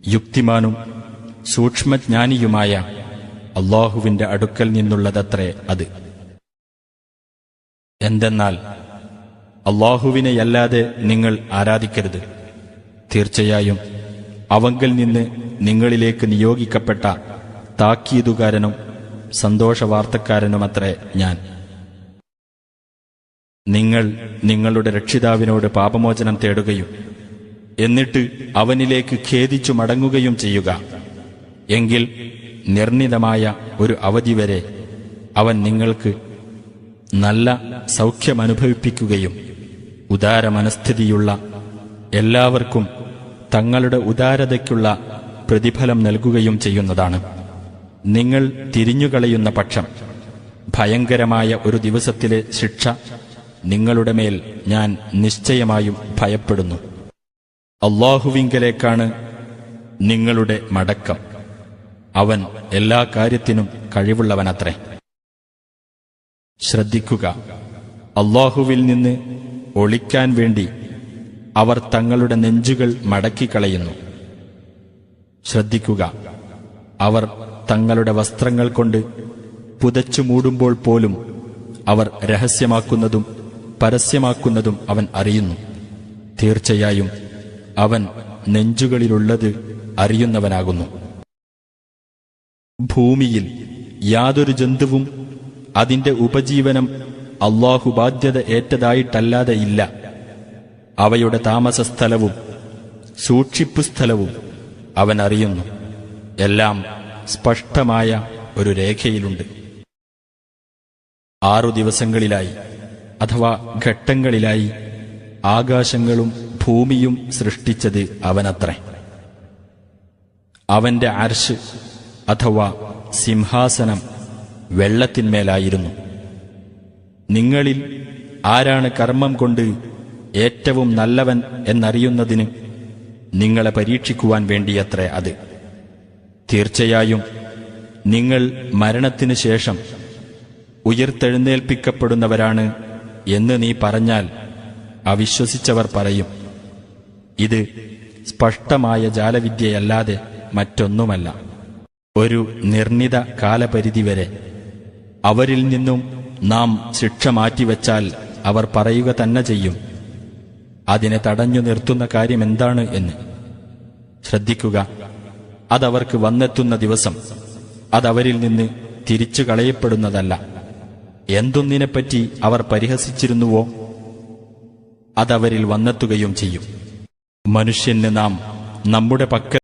യുക്തിമാനും സൂക്ഷ്മജ്ഞാനിയുമായ അല്ലാഹുവിന്റെ അടുക്കൽ നിന്നുള്ളതത്രേ അത്. എന്തെന്നാൽ അല്ലാഹുവിനെയല്ലാതെ നിങ്ങൾ ആരാധിക്കരുത്. തീർച്ചയായും അവങ്കൽ നിന്ന് നിങ്ങളിലേക്ക് നിയോഗിക്കപ്പെട്ട താക്കീതുകാരനും സന്തോഷവാർത്തക്കാരനുമത്രേ ഞാൻ. നിങ്ങൾ നിങ്ങളുടെ രക്ഷിതാവിനോട് പാപമോചനം തേടുകയും എന്നിട്ട് അവനിലേക്ക് ഖേദിച്ചു മടങ്ങുകയും ചെയ്യുക. എങ്കിൽ നിർണിതമായ ഒരു അവധി വരെ അവൻ നിങ്ങൾക്ക് നല്ല സൗഖ്യമനുഭവിപ്പിക്കുകയും ഉദാരമനസ്ഥിതിയുള്ള എല്ലാവർക്കും തങ്ങളുടെ ഉദാരതയ്ക്കുള്ള പ്രതിഫലം നൽകുകയും ചെയ്യുന്നതാണ്. നിങ്ങൾ തിരിഞ്ഞുകളയുന്ന പക്ഷം ഭയങ്കരമായ ഒരു ദിവസത്തിലെ ശിക്ഷ നിങ്ങളുടെ മേൽ ഞാൻ നിശ്ചയമായും ഭയപ്പെടുന്നു. അല്ലാഹുവിങ്കലേക്കാണ് നിങ്ങളുടെ മടക്കം. അവൻ എല്ലാ കാര്യത്തിനും കഴിവുള്ളവനത്രേ. ശ്രദ്ധിക്കുക, അല്ലാഹുവിൽ നിന്ന് ഒളിക്കാൻ വേണ്ടി അവർ തങ്ങളുടെ നെഞ്ചുകൾ മടക്കിക്കളയുന്നു. ശ്രദ്ധിക്കുക, അവർ തങ്ങളുടെ വസ്ത്രങ്ങൾ കൊണ്ട് പുതച്ചു മൂടുമ്പോൾ പോലും അവർ രഹസ്യമാക്കുന്നതും പരസ്യമാക്കുന്നതും അവൻ അറിയുന്നു. തീർച്ചയായും അവൻ നെഞ്ചുകളിലുള്ളത് അറിയുന്നവനാകുന്നു. ഭൂമിയിൽ യാതൊരു ജന്തുവും അതിന്റെ ഉപജീവനം അല്ലാഹു ബാധ്യത ഏറ്റതായിട്ടല്ലാതെ ഇല്ല. അവയുടെ താമസസ്ഥലവും സൂക്ഷിപ്പുസ്ഥലവും അവൻ അറിയുന്നു. എല്ലാം സ്പഷ്ടമായ ഒരു രേഖയിലുണ്ട്. 6 ദിവസങ്ങളിലായി അഥവാ ഘട്ടങ്ങളിലായി ആകാശങ്ങളും ഭൂമിയും സൃഷ്ടിച്ചത് അവനത്രേ. അവന്റെ അർശ് അഥവാ സിംഹാസനം വെള്ളത്തിന്മേലായിരുന്നു. നിങ്ങളിൽ ആരാണ് കർമ്മം കൊണ്ട് ഏറ്റവും നല്ലവൻ എന്നറിയുന്നതിന് നിങ്ങളെ പരീക്ഷിക്കുവാൻ വേണ്ടിയത്രേ അത്. തീർച്ചയായും നിങ്ങൾ മരണത്തിനു ശേഷം ഉയിർത്തെഴുന്നേൽപ്പിക്കപ്പെടുന്നവരാണ് എന്ന് നീ പറഞ്ഞാൽ അവിശ്വസിച്ചവർ പറയും, ഇത് സ്പഷ്ടമായ ജാലവിദ്യയല്ലാതെ മറ്റൊന്നുമല്ല. ഒരു നിർണിത കാലപരിധിവരെ അവരിൽ നിന്നും നാം ശിക്ഷ മാറ്റിവെച്ചാൽ അവർ പറയുക തന്നെ ചെയ്യും, അതിനെ തടഞ്ഞു നിർത്തുന്ന കാര്യമെന്താണ് എന്ന്. ശ്രദ്ധിക്കുക, അതവർക്ക് വന്നെത്തുന്ന ദിവസം അതവരിൽ നിന്ന് തിരിച്ചു കളയപ്പെടുന്നതല്ല. എന്തൊന്നിനെപ്പറ്റി അവർ പരിഹസിച്ചിരുന്നുവോ അതവരിൽ വന്നെത്തുകയും ചെയ്യും. മനുഷ്യന് നാം നമ്മുടെ പക്കൽ